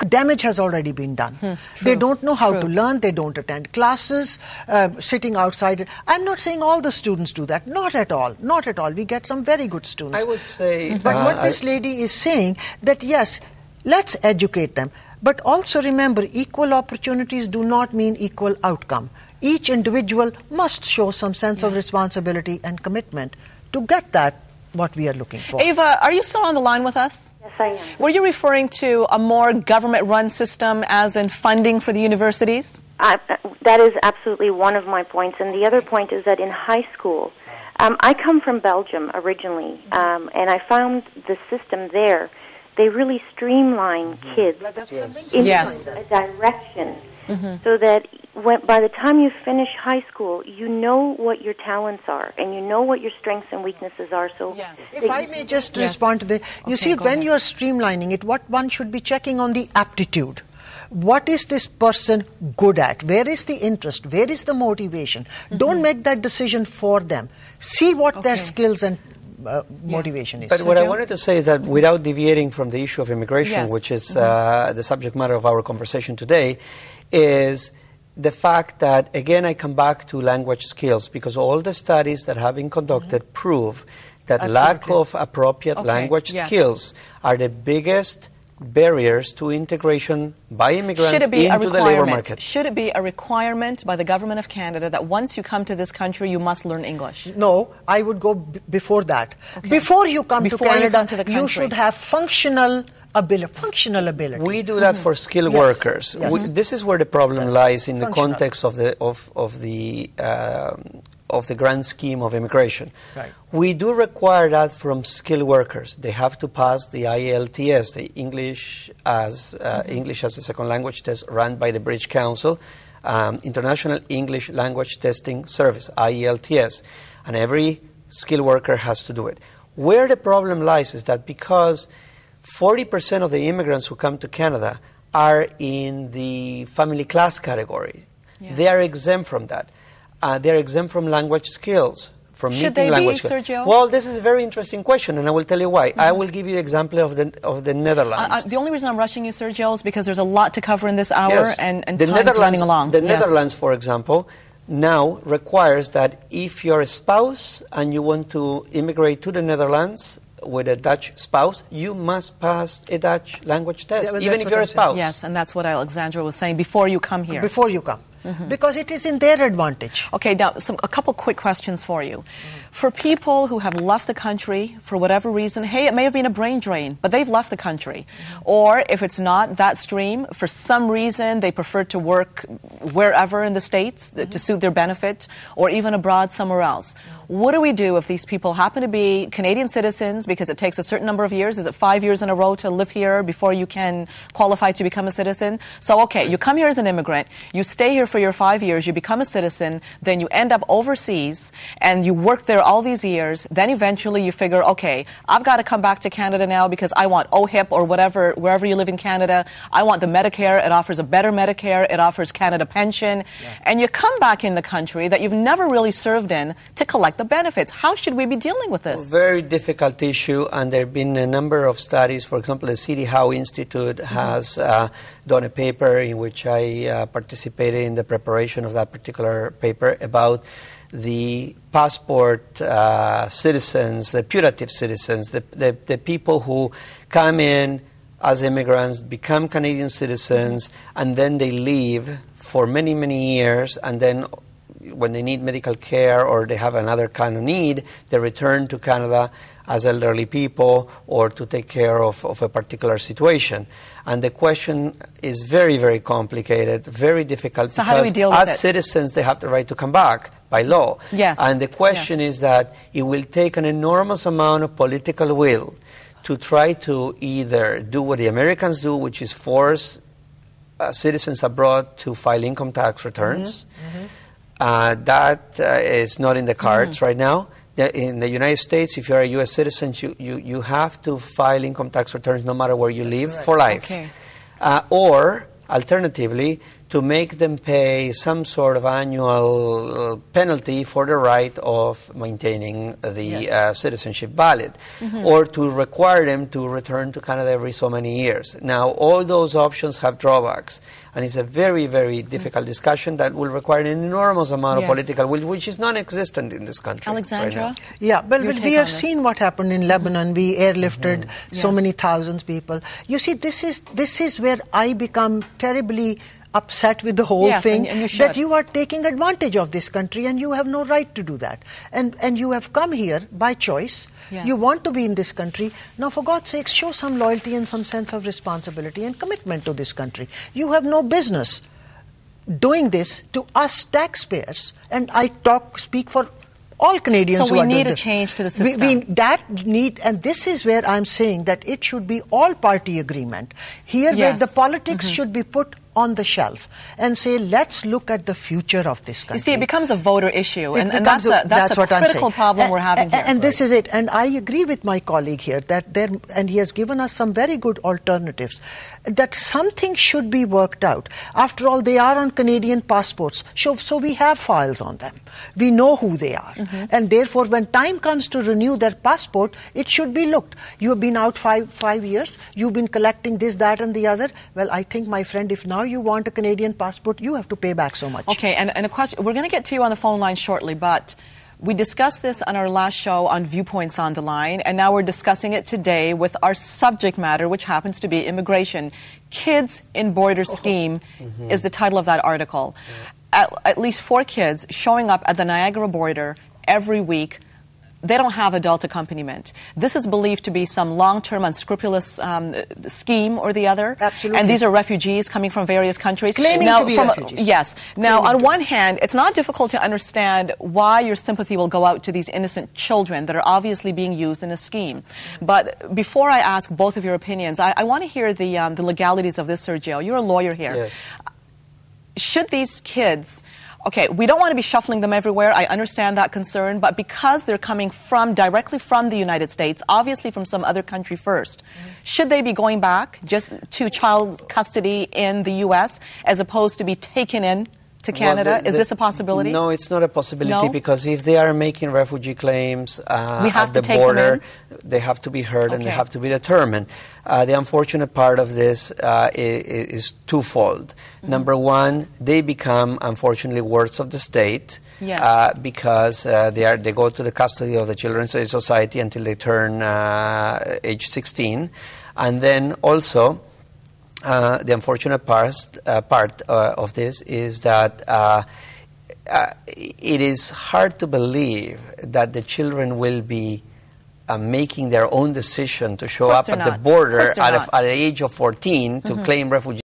damage has already been done. They don't know how to learn. They don't attend classes, sitting outside. I'm not saying all the students do that. Not at all. Not at all. We get some very good students. I would say... But what this lady is saying, that yes, let's educate them. But also remember, equal opportunities do not mean equal outcome. Each individual must show some sense of responsibility and commitment to get that what we are looking for. Ava, are you still on the line with us? Yes, I am. Were you referring to a more government-run system as in funding for the universities? That is absolutely one of my points. And the other point is that in high school, I come from Belgium originally, and I found the system there, they really streamline kids into a direction so that by the time you finish high school, you know what your talents are and you know what your strengths and weaknesses are. So, if I may just respond to this, you see, when you are streamlining it, what one should be checking on the aptitude. What is this person good at? Where is the interest? Where is the motivation? Don't make that decision for them. See what their skills and motivation is. But what I wanted to say is that without deviating from the issue of immigration, which is the subject matter of our conversation today, is the fact that, again, I come back to language skills, because all the studies that have been conducted prove that lack of appropriate language skills are the biggest barriers to integration by immigrants into the labor market. Should it be a requirement by the government of Canada that once you come to this country, you must learn English? No, I would go before that. Before you come to Canada, you should have functional ability. We do that for skilled workers. This is where the problem lies in the context of the grand scheme of immigration. We do require that from skilled workers. They have to pass the IELTS, the English as a Second Language test run by the British Council, International English Language Testing Service, IELTS, and every skilled worker has to do it. Where the problem lies is that because 40% of the immigrants who come to Canada are in the family class category, they are exempt from that. They're exempt from language skills, from meeting language skills. Sergio? Well, this is a very interesting question, and I will tell you why. I will give you the example of the Netherlands. The only reason I'm rushing you, Sergio, is because there's a lot to cover in this hour, and the time's running along. The Netherlands, for example, now requires that if you're a spouse and you want to immigrate to the Netherlands with a Dutch spouse, you must pass a Dutch language test, even if you're a spouse. Yes, and that's what Alexandra was saying, before you come here. Before you come. Because it is in their advantage. Okay, now a couple quick questions for you. For people who have left the country for whatever reason, hey, it may have been a brain drain, but they've left the country. Or if it's not that stream, for some reason they prefer to work wherever in the States to suit their benefit, or even abroad somewhere else. What do we do if these people happen to be Canadian citizens, because it takes a certain number of years? Is it 5 years in a row to live here before you can qualify to become a citizen? So, okay, you come here as an immigrant, you stay here for your 5 years, you become a citizen, then you end up overseas, and you work there all these years, then eventually you figure, okay, I've got to come back to Canada now because I want OHIP or whatever, wherever you live in Canada, I want the Medicare, it offers a better Medicare, it offers Canada pension, and you come back in the country that you've never really served in to collect the benefits. How should we be dealing with this? Very difficult issue, and there have been a number of studies. For example, the C.D. Howe Institute has done a paper in which I participated in the preparation of that particular paper about the passport citizens, the putative citizens, the people who come in as immigrants, become Canadian citizens, and then they leave for many, many years, and then when they need medical care or they have another kind of need, they return to Canada as elderly people or to take care of a particular situation. And the question is very, very complicated, very difficult. So how do we deal with it? As citizens, they have the right to come back by law. Yes. And the question is that it will take an enormous amount of political will to try to either do what the Americans do, which is force citizens abroad to file income tax returns. That is not in the cards right now. In the United States, if you're a U.S. citizen, you have to file income tax returns no matter where you live for life. Or, alternatively, to make them pay some sort of annual penalty for the right of maintaining the citizenship valid, or to require them to return to Canada every so many years. Now, all those options have drawbacks, and it's a very, very difficult discussion that will require an enormous amount of political will, which is non-existent in this country. Alexandra? Right now. Yeah, but we have seen what happened in Lebanon. We airlifted so many thousands people. You see, this is where I become terribly upset with the whole thing, and that you are taking advantage of this country and you have no right to do that. And you have come here by choice. Yes. You want to be in this country. Now, for God's sake, show some loyalty and some sense of responsibility and commitment to this country. You have no business doing this to us taxpayers. And I speak for all Canadians so who we are need doing a change to the system. And this is where I'm saying that it should be all-party agreement. Here, where the politics should be put on the shelf and say, let's look at the future of this country. You see, it becomes a voter issue, and that's a what I'm critical saying. problem we're having here. And this is it. And I agree with my colleague here and he has given us some very good alternatives, that something should be worked out. After all, they are on Canadian passports, so we have files on them. We know who they are. And therefore, when time comes to renew their passport, it should be looked. You have been out five years, you've been collecting this, that, and the other. Well, I think, my friend, if now you want a Canadian passport, you have to pay back so much. Okay, and a question, we're going to get to you on the phone line shortly, but we discussed this on our last show on Viewpoints on the Line, and now we're discussing it today with our subject matter, which happens to be immigration. Kids in Border Scheme is the title of that article. At least 4 kids showing up at the Niagara border every week. They don't have adult accompaniment. This is believed to be some long-term unscrupulous scheme or the other. Absolutely. And these are refugees coming from various countries. Claiming to be refugees. Yes. Now, on one hand, it's not difficult to understand why your sympathy will go out to these innocent children that are obviously being used in a scheme. But before I ask both of your opinions, I want to hear the legalities of this, Sergio. You're a lawyer here. Yes. Should these kids... Okay, we don't want to be shuffling them everywhere. I understand that concern. But because they're coming directly from the United States, obviously from some other country first, should they be going back just to child custody in the U.S. as opposed to be taken in to Canada? Is this a possibility? No, it's not a possibility, because if they are making refugee claims at the border, they have to be heard and they have to be determined. The unfortunate part of this is twofold. Number one, they become, unfortunately, wards of the state because they go to the custody of the Children's Aid Society until they turn age 16. And then also, the unfortunate part of this is that it is hard to believe that the children will be making their own decision to show up at the border at the age of 14 to claim refugee